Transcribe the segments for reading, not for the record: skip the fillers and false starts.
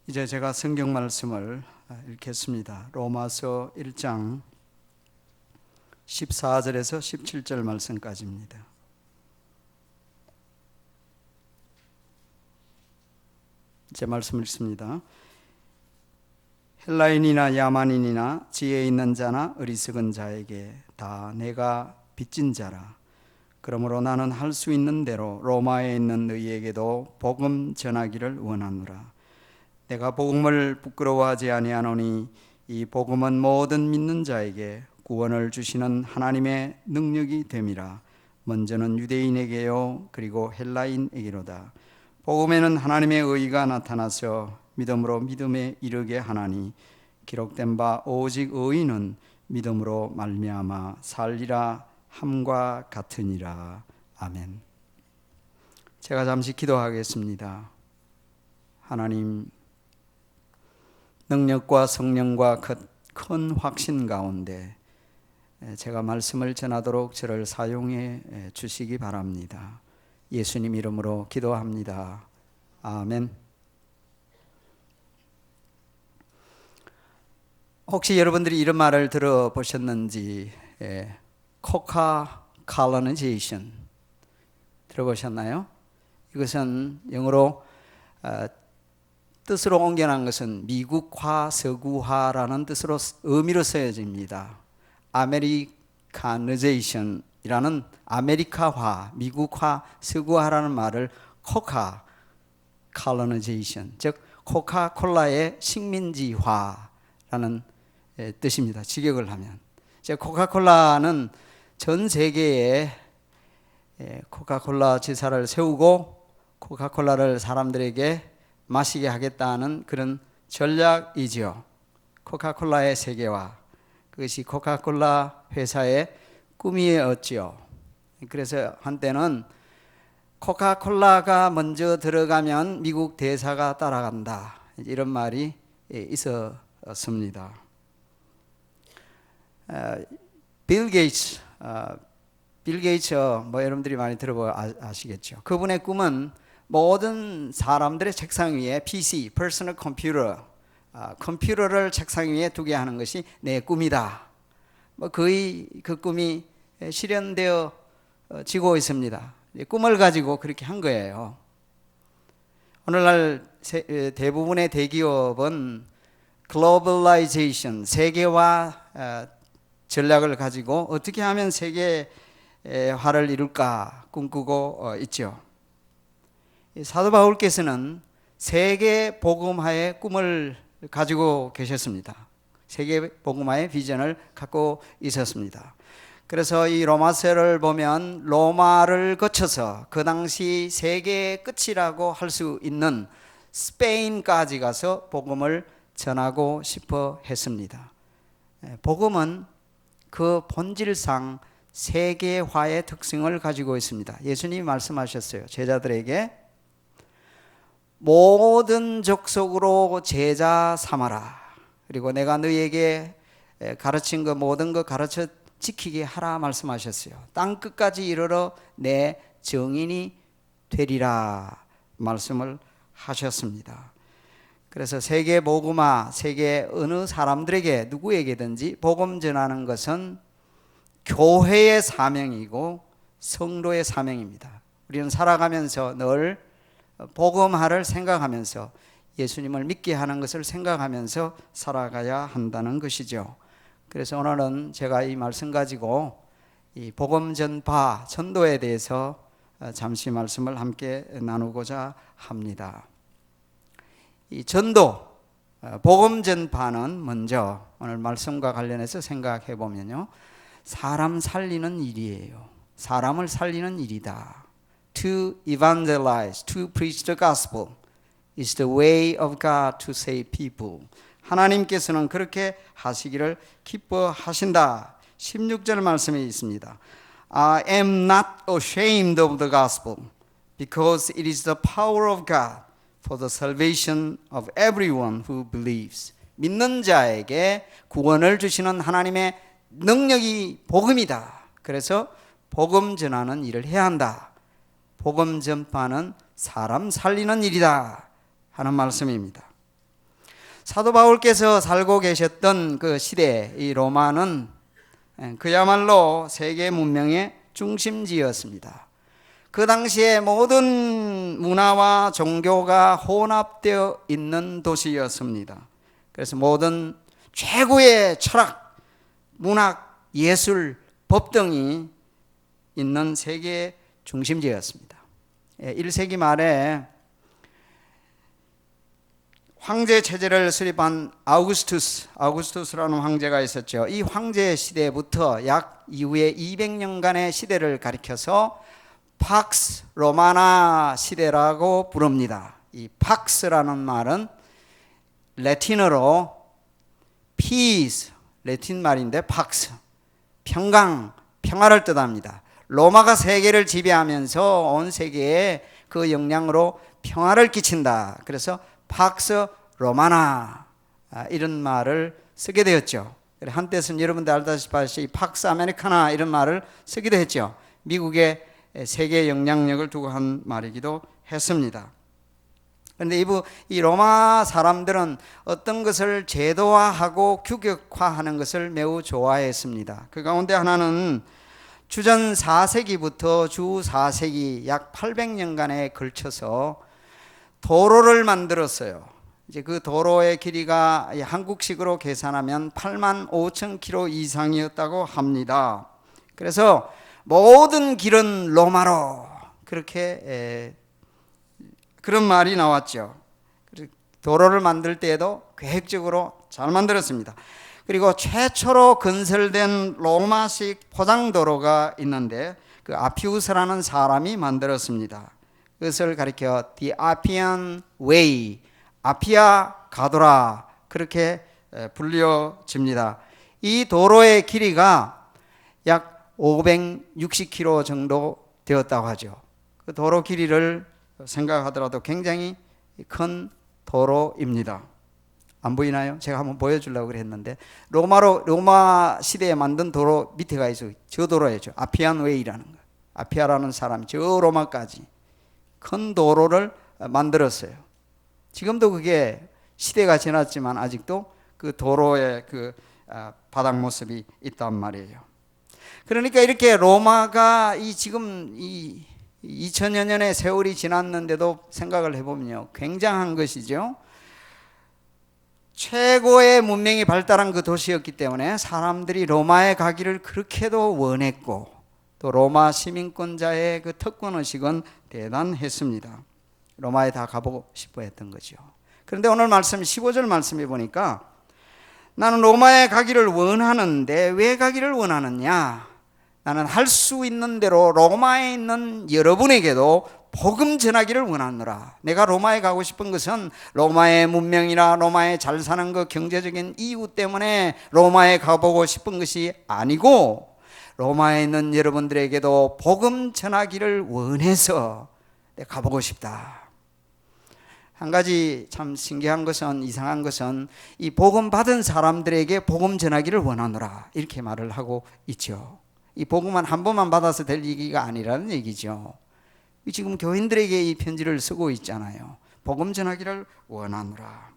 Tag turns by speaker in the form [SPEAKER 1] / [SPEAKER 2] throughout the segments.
[SPEAKER 1] 이제 제가 성경 말씀을 읽겠습니다. 로마서 1장 14절에서 17절 말씀까지입니다. 제 말씀을 읽습니다. 헬라인이나 야만인이나 지혜 있는 자나 어리석은 자에게 다 내가 빚진 자라. 그러므로 나는 할 수 있는 대로 로마에 있는 너희에게도 복음 전하기를 원하노라. 내가 복음을 부끄러워하지 아니하노니 이 복음은 모든 믿는 자에게 구원을 주시는 하나님의 능력이 됨이라. 먼저는 유대인에게요 그리고 헬라인에게로다. 복음에는 하나님의 의가 나타나서 믿음으로 믿음에 이르게 하나니 기록된 바 오직 의인은 믿음으로 말미암아 살리라 함과 같으니라. 아멘. 제가 잠시 기도하겠습니다. 하나님, 능력과 성령과 큰 확신 가운데 제가 말씀을 전하도록 저를 사용해 주시기 바랍니다. 예수님 이름으로 기도합니다. 아멘. 혹시 여러분들이 이런 말을 들어보셨는지, 코카 콜로나이제이션 들어보셨나요? 이것은 영어로 뜻으로 옮겨난 것은 미국화, 서구화라는 뜻으로 의미로 쓰여집니다. 아메리카니제이션이라는 아메리카화, 미국화, 서구화라는 말을 코카 콜로나이제이션, 즉 코카콜라의 식민지화라는 뜻입니다. 직역을 하면. 코카콜라는 전 세계에 코카콜라 지사를 세우고 코카콜라를 사람들에게 마시게 하겠다는 그런 전략이죠. 코카콜라의 세계화. 그것이 코카콜라 회사의 꿈이었죠. 그래서 한때는 코카콜라가 먼저 들어가면 미국 대사가 따라간다. 이런 말이 있었습니다. 빌 게이츠 뭐 여러분들이 많이 아시겠죠. 그분의 꿈은 모든 사람들의 책상 위에 PC, 퍼스널 컴퓨터, 컴퓨터를 책상 위에 두게 하는 것이 내 꿈이다. 거의 그 꿈이 실현되어 지고 있습니다. 꿈을 가지고 그렇게 한 거예요. 오늘날 대부분의 대기업은 글로벌라이제이션, 세계화 전략을 가지고 어떻게 하면 세계화를 이룰까 꿈꾸고 있죠. 사도 바울께서는 세계 복음화의 꿈을 가지고 계셨습니다. 세계 복음화의 비전을 갖고 있었습니다. 그래서 이 로마서를 보면 로마를 거쳐서 그 당시 세계의 끝이라고 할 수 있는 스페인까지 가서 복음을 전하고 싶어 했습니다. 복음은 그 본질상 세계화의 특성을 가지고 있습니다. 예수님이 말씀하셨어요. 제자들에게 모든 족속으로 제자 삼아라. 그리고 내가 너희에게 가르친 것 모든 것 가르쳐 지키게 하라 말씀하셨어요. 땅 끝까지 이르러 내 증인이 되리라 말씀을 하셨습니다. 그래서 세계 복음화, 세계 어느 사람들에게 누구에게든지 복음 전하는 것은 교회의 사명이고 성도의 사명입니다. 우리는 살아가면서 늘 복음화를 생각하면서 예수님을 믿게 하는 것을 생각하면서 살아가야 한다는 것이죠. 그래서 오늘은 제가 이 말씀 가지고 이 복음 전파, 전도에 대해서 잠시 말씀을 함께 나누고자 합니다. 이 전도, 복음 전파는 먼저 오늘 말씀과 관련해서 생각해 보면요, 사람 살리는 일이에요. 사람을 살리는 일이다. To evangelize, to preach the gospel is the way of God to save people. 하나님께서는 그렇게 하시기를 기뻐하신다. 16절 말씀이 있습니다. I am not ashamed of the gospel because it is the power of God for the salvation of everyone who believes. 믿는 자에게 구원을 주시는 하나님의 능력이 복음이다. 그래서 복음 전하는 일을 해야 한다. 복음 전파는 사람 살리는 일이다 하는 말씀입니다. 사도 바울께서 살고 계셨던 그 시대, 이 로마는 그야말로 세계 문명의 중심지였습니다. 그 당시에 모든 문화와 종교가 혼합되어 있는 도시였습니다. 그래서 모든 최고의 철학, 문학, 예술, 법 등이 있는 세계 중심지였습니다. 1세기 말에 황제 체제를 수립한 아우구스투스라는 황제가 있었죠. 이 황제 시대부터 약 이후에 200년간의 시대를 가리켜서 팍스 로마나 시대라고 부릅니다. 이 팍스라는 말은 라틴어로 peace, 라틴 말인데 팍스, 평강, 평화를 뜻합니다. 로마가 세계를 지배하면서 온 세계에 그 영향으로 평화를 끼친다. 그래서 팍스 로마나 이런 말을 쓰게 되었죠. 한때는 여러분들 알다시피 팍스 아메리카나 이런 말을 쓰기도 했죠. 미국의 세계 영향력을 두고 한 말이기도 했습니다. 그런데 이 로마 사람들은 어떤 것을 제도화하고 규격화하는 것을 매우 좋아했습니다. 그 가운데 하나는 주전 4세기부터 주 4세기 약 800년간에 걸쳐서 도로를 만들었어요. 이제 그 도로의 길이가 한국식으로 계산하면 8만 5천 킬로 이상이었다고 합니다. 그래서 모든 길은 로마로 그렇게 그런 말이 나왔죠. 도로를 만들 때에도 계획적으로 잘 만들었습니다. 그리고 최초로 건설된 로마식 포장도로가 있는데 그 아피우스라는 사람이 만들었습니다. 그것을 가리켜 The Appian Way, 아피아 가도라 그렇게 불려집니다. 이 도로의 길이가 약 560km 정도 되었다고 하죠. 그 도로 길이를 생각하더라도 굉장히 큰 도로입니다. 안 보이나요? 제가 한번 보여주려고 그랬는데 로마 시대에 만든 도로 밑에가 있어요. 저 도로였죠. 아피안 웨이라는 거. 아피아라는 사람이 저 로마까지 큰 도로를 만들었어요. 지금도 그게 시대가 지났지만 아직도 그 도로의 그 바닥 모습이 있단 말이에요. 그러니까 이렇게 로마가 지금 2000여 년의 세월이 지났는데도 생각을 해보면요, 굉장한 것이죠. 최고의 문명이 발달한 그 도시였기 때문에 사람들이 로마에 가기를 그렇게도 원했고 또 로마 시민권자의 그 특권의식은 대단했습니다. 로마에 다 가보고 싶어 했던 거죠. 그런데 오늘 말씀 15절 말씀해 보니까 나는 로마에 가기를 원하는데 왜 가기를 원하느냐? 나는 할 수 있는 대로 로마에 있는 여러분에게도 복음 전하기를 원하노라. 내가 로마에 가고 싶은 것은 로마의 문명이나 로마에 잘 사는 그 경제적인 이유 때문에 로마에 가보고 싶은 것이 아니고 로마에 있는 여러분들에게도 복음 전하기를 원해서 내가 가보고 싶다. 한 가지 참 신기한 것은, 이상한 것은 이 복음 받은 사람들에게 복음 전하기를 원하노라 이렇게 말을 하고 있죠. 이 복음은 한 번만 받아서 될 얘기가 아니라는 얘기죠. 지금 교인들에게 이 편지를 쓰고 있잖아요. 복음 전하기를 원하노라.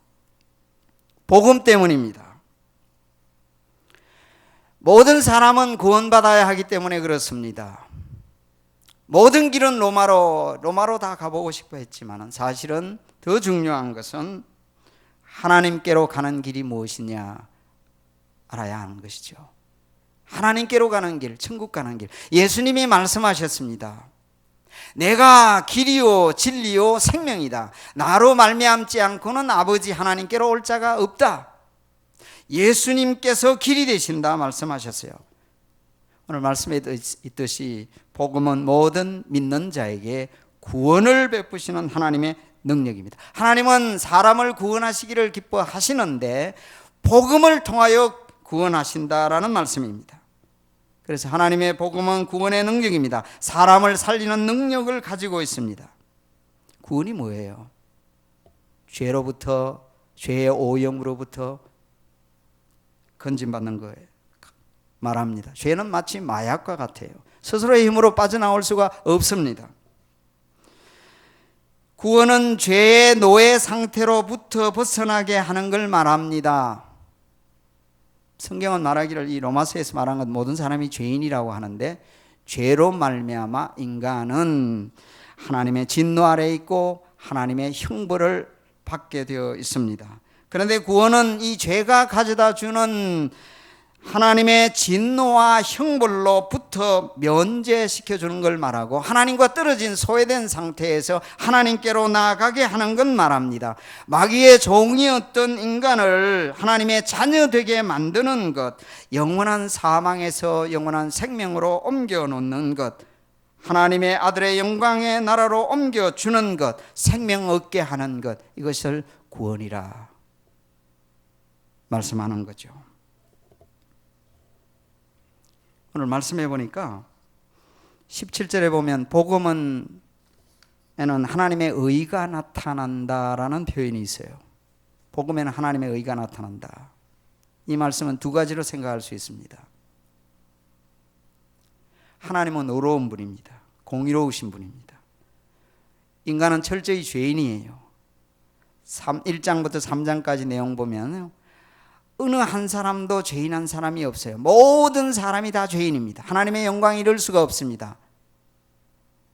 [SPEAKER 1] 복음 때문입니다. 모든 사람은 구원받아야 하기 때문에 그렇습니다. 모든 길은 로마로 다 가보고 싶어 했지만 사실은 더 중요한 것은 하나님께로 가는 길이 무엇이냐 알아야 하는 것이죠. 하나님께로 가는 길, 천국 가는 길. 예수님이 말씀하셨습니다. 내가 길이요 진리요 생명이다. 나로 말미암지 않고는 아버지 하나님께로 올 자가 없다. 예수님께서 길이 되신다 말씀하셨어요. 오늘 말씀에 있듯이 복음은 모든 믿는 자에게 구원을 베푸시는 하나님의 능력입니다. 하나님은 사람을 구원하시기를 기뻐하시는데 복음을 통하여 구원하신다라는 말씀입니다. 그래서 하나님의 복음은 구원의 능력입니다. 사람을 살리는 능력을 가지고 있습니다. 구원이 뭐예요? 죄로부터, 죄의 오염으로부터 건진받는 거예요. 말합니다. 죄는 마치 마약과 같아요. 스스로의 힘으로 빠져나올 수가 없습니다. 구원은 죄의 노예 상태로부터 벗어나게 하는 걸 말합니다. 성경은 말하기를, 이 로마서에서 말한 건 모든 사람이 죄인이라고 하는데, 죄로 말미암아 인간은 하나님의 진노 아래에 있고 하나님의 형벌을 받게 되어 있습니다. 그런데 구원은 이 죄가 가져다 주는 하나님의 진노와 형벌로부터 면제시켜 주는 걸 말하고, 하나님과 떨어진 소외된 상태에서 하나님께로 나아가게 하는 건 말합니다. 마귀의 종이었던 인간을 하나님의 자녀 되게 만드는 것, 영원한 사망에서 영원한 생명으로 옮겨 놓는 것, 하나님의 아들의 영광의 나라로 옮겨 주는 것, 생명 얻게 하는 것, 이것을 구원이라 말씀하는 거죠. 오늘 말씀해 보니까 17절에 보면 복음은 에는 하나님의 의가 나타난다라는 표현이 있어요. 복음에는 하나님의 의가 나타난다. 이 말씀은 두 가지로 생각할 수 있습니다. 하나님은 의로운 분입니다. 공의로우신 분입니다. 인간은 철저히 죄인이에요. 1장부터 3장까지 내용 보면 어느 한 사람도 죄인한 사람이 없어요. 모든 사람이 다 죄인입니다. 하나님의 영광에 이를 수가 없습니다.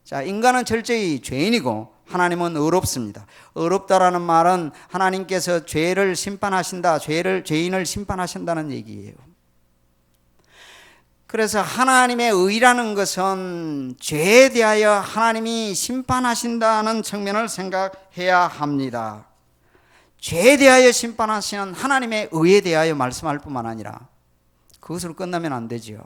[SPEAKER 1] 자, 인간은 철저히 죄인이고 하나님은 의롭습니다. 의롭다라는 말은 하나님께서 죄를 심판하신다, 죄인을 심판하신다는 얘기예요. 그래서 하나님의 의라는 것은 죄에 대하여 하나님이 심판하신다는 측면을 생각해야 합니다. 죄에 대하여 심판하시는 하나님의 의에 대하여 말씀할 뿐만 아니라 그것으로 끝나면 안 되지요.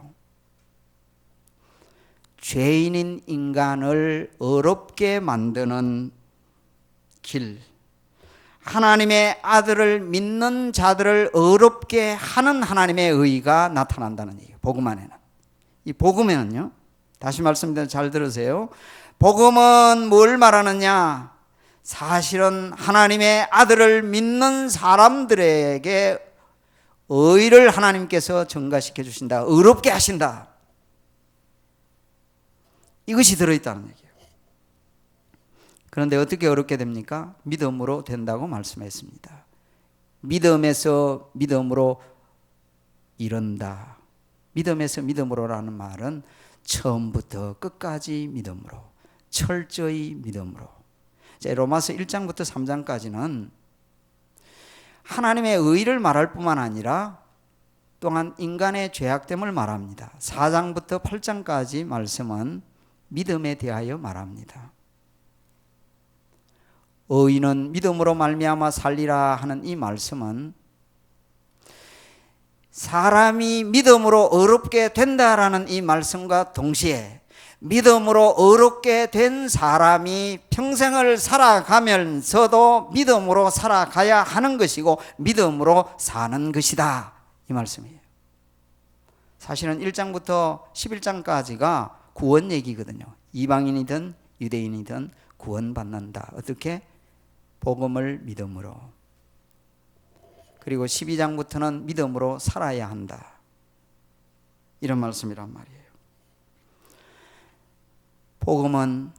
[SPEAKER 1] 죄인인 인간을 의롭게 만드는 길, 하나님의 아들을 믿는 자들을 의롭게 하는 하나님의 의가 나타난다는 얘기예요. 복음 안에는. 이 복음에는요, 다시 말씀드리면 잘 들으세요. 복음은 뭘 말하느냐? 사실은 하나님의 아들을 믿는 사람들에게 의를 하나님께서 증가시켜 주신다. 의롭게 하신다. 이것이 들어있다는 얘기예요. 그런데 어떻게 의롭게 됩니까? 믿음으로 된다고 말씀했습니다. 믿음에서 믿음으로 이른다. 믿음에서 믿음으로라는 말은 처음부터 끝까지 믿음으로, 철저히 믿음으로. 로마서 1장부터 3장까지는 하나님의 의를 말할 뿐만 아니라 또한 인간의 죄악됨을 말합니다. 4장부터 8장까지 말씀은 믿음에 대하여 말합니다. 의인은 믿음으로 말미암아 살리라 하는 이 말씀은 사람이 믿음으로 의롭게 된다라는 이 말씀과 동시에 믿음으로 의롭게 된 사람이 평생을 살아가면서도 믿음으로 살아가야 하는 것이고 믿음으로 사는 것이다, 이 말씀이에요. 사실은 1장부터 11장까지가 구원 얘기거든요. 이방인이든 유대인이든 구원받는다. 어떻게? 복음을 믿음으로. 그리고 12장부터는 믿음으로 살아야 한다, 이런 말씀이란 말이에요. 복음은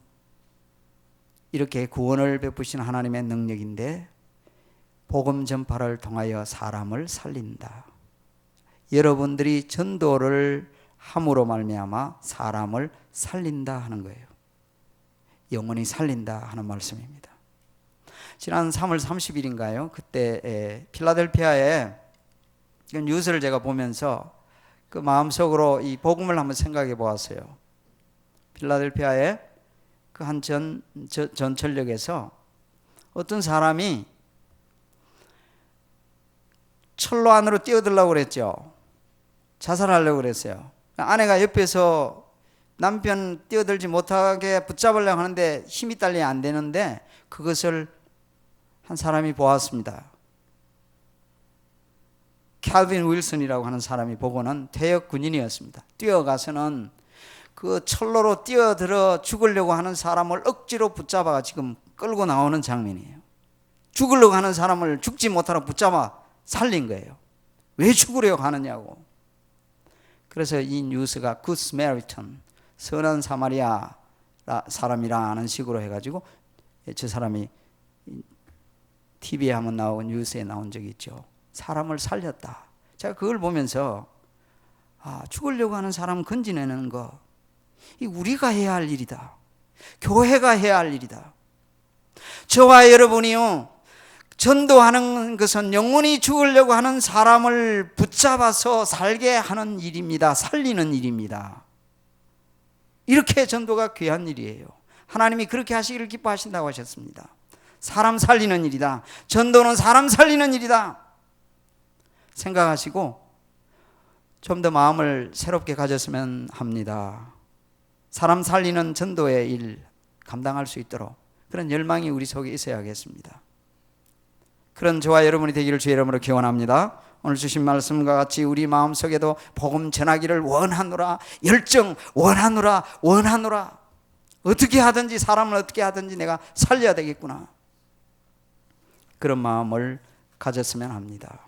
[SPEAKER 1] 이렇게 구원을 베푸신 하나님의 능력인데 복음 전파를 통하여 사람을 살린다. 여러분들이 전도를 함으로 말미암아 사람을 살린다 하는 거예요. 영원히 살린다 하는 말씀입니다. 지난 3월 30일인가요? 그때 필라델피아에 뉴스를 제가 보면서 그 마음속으로 이 복음을 한번 생각해 보았어요. 필라델피아의 그 한 전철역에서 어떤 사람이 철로 안으로 뛰어들려고 그랬죠. 자살하려고 그랬어요. 아내가 옆에서 남편 뛰어들지 못하게 붙잡으려고 하는데 힘이 딸리 안 되는데 그것을 한 사람이 보았습니다. 캘빈 윌슨이라고 하는 사람이 보고는 퇴역 군인이었습니다. 뛰어가서는 그 철로로 뛰어들어 죽으려고 하는 사람을 억지로 붙잡아 지금 끌고 나오는 장면이에요. 죽으려고 하는 사람을 죽지 못하러 붙잡아 살린 거예요. 왜 죽으려고 하느냐고. 그래서 이 뉴스가 Good Samaritan, 선한 사마리아 사람이라는 식으로 해가지고 저 사람이 TV에 한번 나오고 뉴스에 나온 적이 있죠. 사람을 살렸다. 제가 그걸 보면서 죽으려고 하는 사람 건지내는 거, 이 우리가 해야 할 일이다. 교회가 해야 할 일이다. 저와 여러분이요, 전도하는 것은 영원히 죽으려고 하는 사람을 붙잡아서 살게 하는 일입니다. 살리는 일입니다. 이렇게 전도가 귀한 일이에요. 하나님이 그렇게 하시기를 기뻐하신다고 하셨습니다. 사람 살리는 일이다. 전도는 사람 살리는 일이다. 생각하시고 좀 더 마음을 새롭게 가졌으면 합니다. 사람 살리는 전도의 일 감당할 수 있도록 그런 열망이 우리 속에 있어야겠습니다. 그런 저와 여러분이 되기를 주의 이름으로 기원합니다. 오늘 주신 말씀과 같이 우리 마음속에도 복음 전하기를 원하노라, 열정 원하노라, 어떻게 하든지 사람을 어떻게 하든지 내가 살려야 되겠구나, 그런 마음을 가졌으면 합니다.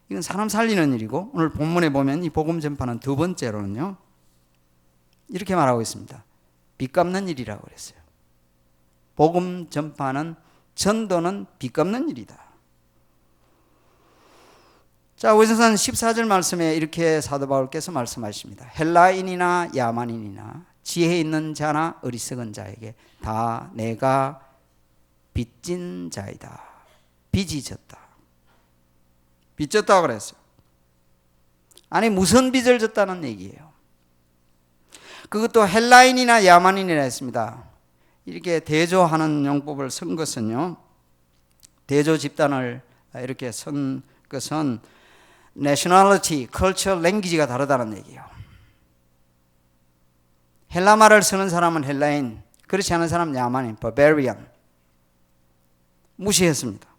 [SPEAKER 1] 이건 사람 살리는 일이고, 오늘 본문에 보면 이 복음 전파는 두 번째로는요, 이렇게 말하고 있습니다. 빚 갚는 일이라고 그랬어요. 복음 전파는, 전도는 빚 갚는 일이다. 자, 오전산 14절 말씀에 이렇게 사도 바울께서 말씀하십니다. 헬라인이나 야만인이나 지혜 있는 자나 어리석은 자에게 다 내가 빚진 자이다. 빚이 졌다. 빚 졌다고 그랬어요. 아니, 무슨 빚을 졌다는 얘기예요. 그것도 헬라인이나 야만인이라 했습니다. 이렇게 대조하는 용법을 쓴 것은요, 대조 집단을 이렇게 쓴 것은 nationality, culture, language가 다르다는 얘기예요. 헬라말을 쓰는 사람은 헬라인, 그렇지 않은 사람은 야만인, barbarian. 무시했습니다.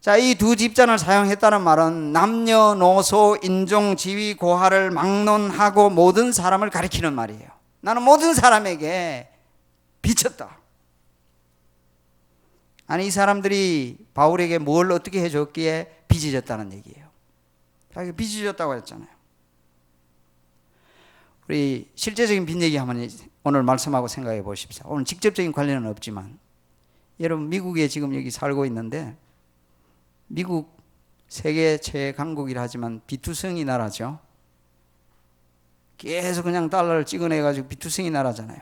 [SPEAKER 1] 자, 이 두 집단을 사용했다는 말은 남녀노소, 인종, 지위, 고하를 막론하고 모든 사람을 가리키는 말이에요. 나는 모든 사람에게 빚졌다. 아니, 이 사람들이 바울에게 뭘 어떻게 해줬기에 빚이 졌다는 얘기예요. 자기가 빚이 졌다고 했잖아요. 우리 실제적인 빚 얘기 한번 오늘 말씀하고 생각해 보십시오. 오늘 직접적인 관련은 없지만, 여러분 미국에 지금 여기 살고 있는데, 미국 세계 최강국이라 하지만 비투성이 나라죠. 계속 그냥 달러를 찍어내가지고 비투성이 나라잖아요.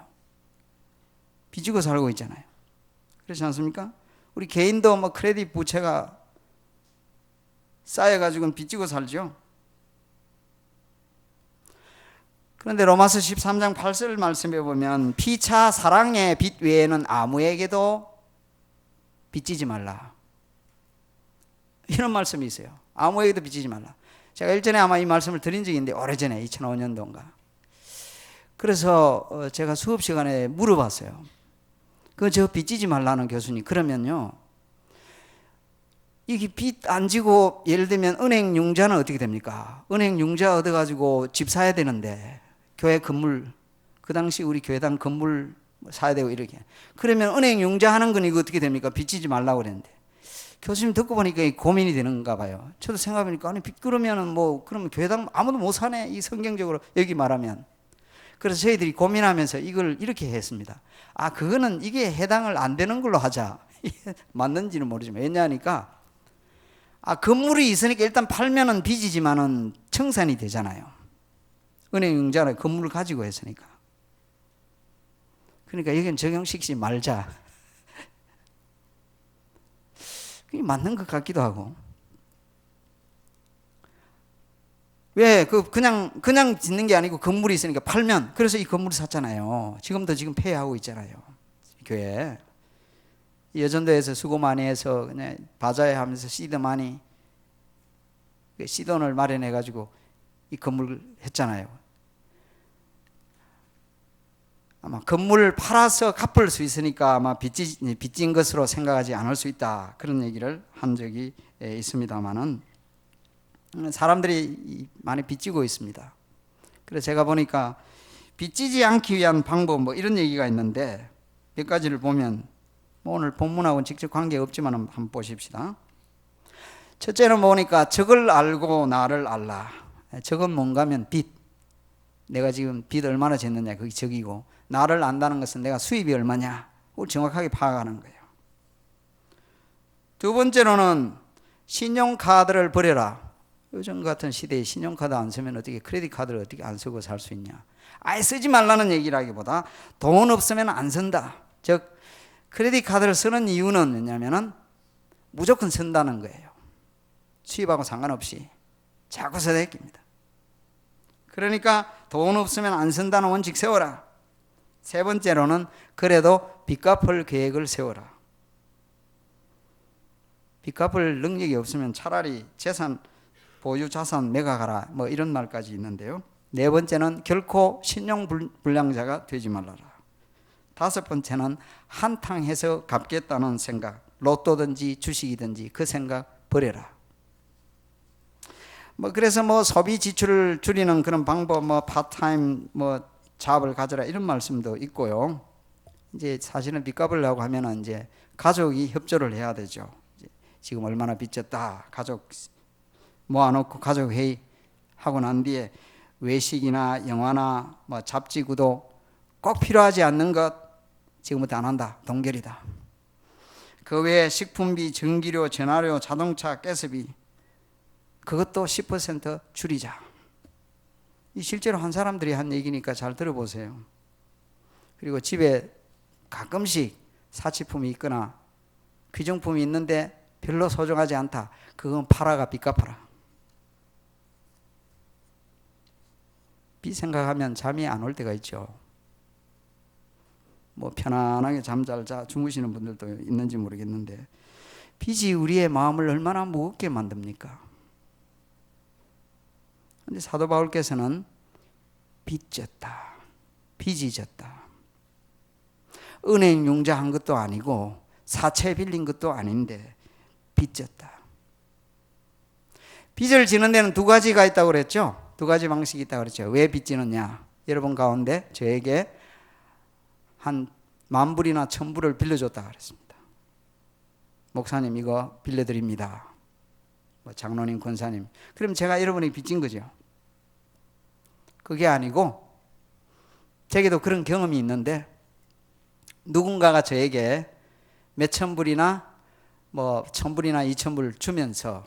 [SPEAKER 1] 빚지고 살고 있잖아요. 그렇지 않습니까? 우리 개인도 뭐 크레딧 부채가 쌓여가지고 빚지고 살죠. 그런데 로마서 13장 8절 말씀에 보면 피차 사랑의 빚 외에는 아무에게도 빚지지 말라, 이런 말씀이 있어요. 아무에게도 빚지지 말라. 제가 일전에 아마 이 말씀을 드린 적이 있는데, 오래전에 2005년도인가. 그래서 제가 수업 시간에 물어봤어요. 저 빚지지 말라는 교수님, 그러면요, 이게 빚 안 지고 예를 들면 은행 융자는 어떻게 됩니까? 은행 융자 얻어가지고 집 사야 되는데, 교회 건물, 그 당시 우리 교회당 건물 사야 되고 이렇게. 그러면 은행 융자 하는 건 이거 어떻게 됩니까? 빚지지 말라고 그랬는데, 교수님 듣고 보니까 고민이 되는가 봐요. 저도 생각해보니까, 아니 빚 그러면은 뭐, 그러면 교회당 아무도 못 사네, 이 성경적으로 여기 말하면. 그래서 저희들이 고민하면서 이걸 이렇게 했습니다. 그거는 이게 해당을 안 되는 걸로 하자. 맞는지는 모르지만, 왜냐하니까 건물이 있으니까 일단 팔면은 빚이지만은 청산이 되잖아요. 은행융자는 건물을 가지고 했으니까. 그러니까 여기는 적용시키지 말자. 그게 맞는 것 같기도 하고. 왜? 그냥 짓는 게 아니고 건물이 있으니까 팔면, 그래서 이 건물을 샀잖아요. 지금도 폐하고 있잖아요. 교회. 여전도에서 수고 많이 해서 그냥 바자회 하면서 시드 많이, 시돈을 마련해가지고 이 건물을 했잖아요. 아마 건물을 팔아서 갚을 수 있으니까 아마 빚진 것으로 생각하지 않을 수 있다, 그런 얘기를 한 적이 있습니다만은, 사람들이 많이 빚지고 있습니다. 그래서 제가 보니까 빚지지 않기 위한 방법 뭐 이런 얘기가 있는데, 몇 가지를 보면 뭐 오늘 본문하고는 직접 관계없지만 한번 보십시다. 첫째는 보니까 적을 알고 나를 알라. 적은 뭔가 하면 빚, 내가 지금 빚 얼마나 졌느냐, 그게 적이고, 나를 안다는 것은 내가 수입이 얼마냐, 그걸 정확하게 파악하는 거예요. 두 번째로는 신용카드를 버려라. 요즘 같은 시대에 신용카드 안 쓰면 어떻게, 크레딧 카드를 어떻게 안 쓰고 살 수 있냐. 아예 쓰지 말라는 얘기라기보다 돈 없으면 안 쓴다. 즉 크레딧 카드를 쓰는 이유는 뭐냐면은 무조건 쓴다는 거예요. 수입하고 상관없이 자꾸 써대깁니다. 그러니까 돈 없으면 안 쓴다는 원칙 세워라. 세 번째로는 그래도 빚 갚을 계획을 세워라. 빚 갚을 능력이 없으면 차라리 재산, 보유 자산 매각하라, 뭐 이런 말까지 있는데요. 네 번째는 결코 신용불량자가 되지 말라라. 다섯 번째는 한탕해서 갚겠다는 생각, 로또든지 주식이든지 그 생각 버려라. 그래서 소비 지출을 줄이는 그런 방법, 파트타임 잡을 가져라, 이런 말씀도 있고요. 이제 사실은 빚 갚으려고 하면은 이제 가족이 협조를 해야 되죠. 지금 얼마나 빚졌다, 가족 모아놓고 가족 회의 하고 난 뒤에 외식이나 영화나 잡지 구독 꼭 필요하지 않는 것 지금부터 안 한다, 동결이다. 그 외에 식품비, 전기료, 전화료, 자동차, 가스비 그것도 10% 줄이자. 이 실제로 한 사람들이 한 얘기니까 잘 들어보세요. 그리고 집에 가끔씩 사치품이 있거나 귀중품이 있는데 별로 소중하지 않다, 그건 팔아가 빚 갚아라. 빚 생각하면 잠이 안 올 때가 있죠. 편안하게 잠 잘 주무시는 분들도 있는지 모르겠는데 빚이 우리의 마음을 얼마나 무겁게 만듭니까? 그런데 사도 바울께서는 빚졌다, 빚이 졌다, 은행 융자한 것도 아니고 사채 빌린 것도 아닌데 빚졌다. 빚을 지는 데는 두 가지가 있다고 그랬죠. 두 가지 방식이 있다고 그랬죠. 왜 빚지느냐? 여러분 가운데 저에게 한 10,000불이나 1,000불을 빌려줬다 그랬습니다. 목사님 이거 빌려드립니다. 장로님, 권사님. 그럼 제가 여러분이 빚진 거죠. 그게 아니고 제게도 그런 경험이 있는데 누군가가 저에게 몇천 불이나 1,000불이나 2,000불 주면서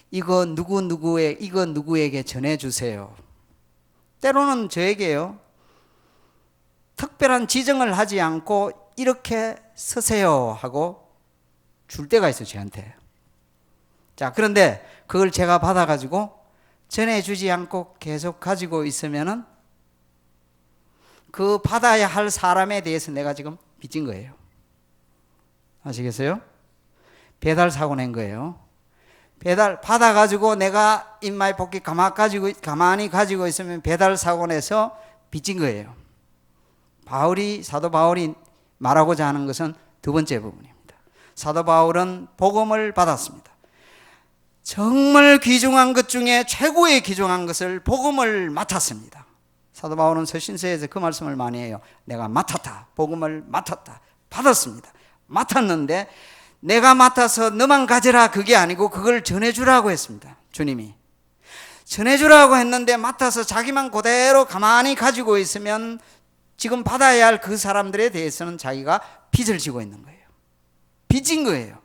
[SPEAKER 1] 이거 누구에게 전해주세요. 때로는 저에게요, 특별한 지정을 하지 않고 이렇게 쓰세요 하고 줄 때가 있어요, 저한테. 자, 그런데 그걸 제가 받아가지고 전해주지 않고 계속 가지고 있으면은 그 받아야 할 사람에 대해서 내가 지금 빚진 거예요. 아시겠어요? 배달 사고 낸 거예요. 배달 받아가지고 내가 인마이 복귀 가만히 가지고 있으면 배달 사고 내서 빚진 거예요. 사도 바울이 말하고자 하는 것은 두 번째 부분입니다. 사도 바울은 복음을 받았습니다. 정말 귀중한 것 중에 최고의 귀중한 것을 복음을 맡았습니다. 사도 바울은 서신서에서 그 말씀을 많이 해요. 내가 맡았다, 복음을 맡았다, 받았습니다. 맡았는데 내가 맡아서 너만 가져라 그게 아니고 그걸 전해주라고 했습니다. 주님이 전해주라고 했는데 맡아서 자기만 그대로 가만히 가지고 있으면 지금 받아야 할 그 사람들에 대해서는 자기가 빚을 지고 있는 거예요. 빚진 거예요.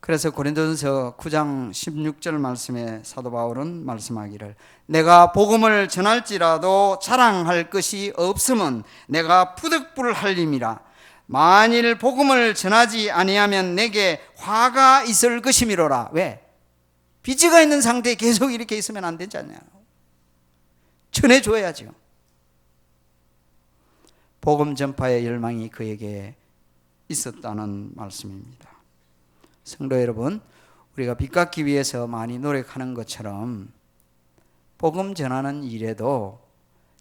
[SPEAKER 1] 그래서 고린도전서 9장 16절 말씀에 사도 바울은 말씀하기를 내가 복음을 전할지라도 자랑할 것이 없음은 내가 부득불할림이라. 만일 복음을 전하지 아니하면 내게 화가 있을 것이미로라. 왜? 빚지가 있는 상태에 계속 이렇게 있으면 안 되잖아요. 전해줘야죠. 복음 전파의 열망이 그에게 있었다는 말씀입니다. 성도 여러분, 우리가 빚 갚기 위해서 많이 노력하는 것처럼 복음 전하는 일에도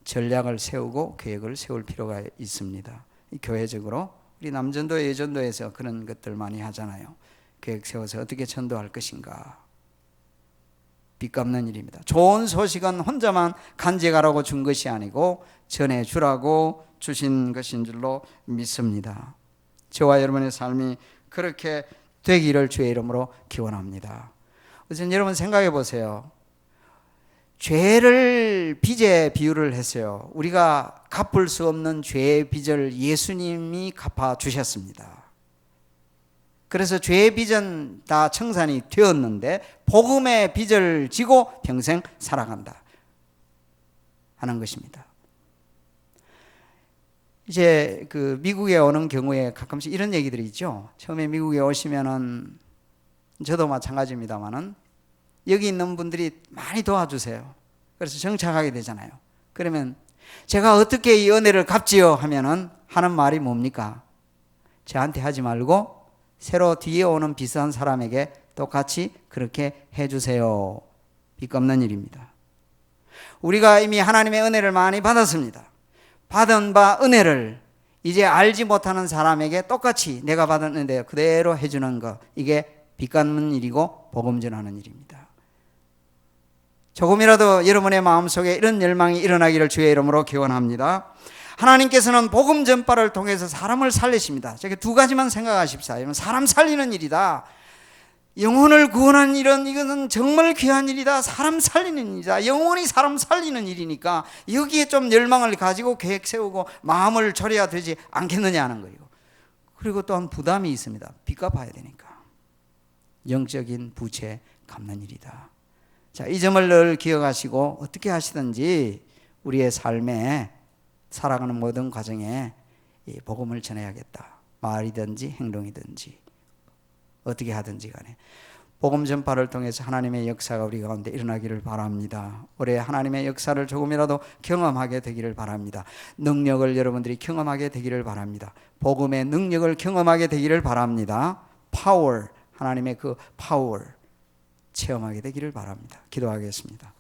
[SPEAKER 1] 전략을 세우고 계획을 세울 필요가 있습니다. 교회적으로 우리 남전도 예전도에서 그런 것들 많이 하잖아요. 계획 세워서 어떻게 전도할 것인가. 빚 갚는 일입니다. 좋은 소식은 혼자만 간직하라고 준 것이 아니고 전해주라고 주신 것인 줄로 믿습니다. 저와 여러분의 삶이 그렇게 되기를 주의 이름으로 기원합니다. 우선 여러분 생각해 보세요. 죄를 빚에 비유를 했어요. 우리가 갚을 수 없는 죄의 빚을 예수님이 갚아 주셨습니다. 그래서 죄의 빚은 다 청산이 되었는데 복음의 빚을 지고 평생 살아간다 하는 것입니다. 이제 그 미국에 오는 경우에 가끔씩 이런 얘기들이 있죠. 처음에 미국에 오시면은 저도 마찬가지입니다만은 여기 있는 분들이 많이 도와주세요. 그래서 정착하게 되잖아요. 그러면 제가 어떻게 이 은혜를 갚지요 하면은 하는 말이 뭡니까? 저한테 하지 말고 새로 뒤에 오는 비슷한 사람에게 똑같이 그렇게 해주세요. 빚 갚는 일입니다. 우리가 이미 하나님의 은혜를 많이 받았습니다. 받은 바 은혜를 이제 알지 못하는 사람에게 똑같이 내가 받은 은혜 그대로 해주는 것, 이게 빚 갚는 일이고 복음 전하는 일입니다. 조금이라도 여러분의 마음속에 이런 열망이 일어나기를 주의 이름으로 기원합니다. 하나님께서는 복음 전파를 통해서 사람을 살리십니다. 저게 두 가지만 생각하십시오. 사람 살리는 일이다. 영혼을 구원하는 일은 이것은 정말 귀한 일이다. 사람 살리는 일이다. 영원히 사람 살리는 일이니까 여기에 좀 열망을 가지고 계획 세우고 마음을 졸여야 되지 않겠느냐 하는 거예요. 그리고 또한 부담이 있습니다. 빚 갚아야 되니까. 영적인 부채 갚는 일이다. 자, 이 점을 늘 기억하시고 어떻게 하시든지 우리의 삶에 살아가는 모든 과정에 이 복음을 전해야겠다. 말이든지 행동이든지 어떻게 하든지 간에 복음 전파를 통해서 하나님의 역사가 우리 가운데 일어나기를 바랍니다. 올해 하나님의 역사를 조금이라도 경험하게 되기를 바랍니다. 능력을 여러분들이 경험하게 되기를 바랍니다. 복음의 능력을 경험하게 되기를 바랍니다. 파워, 하나님의 그 파워 체험하게 되기를 바랍니다. 기도하겠습니다.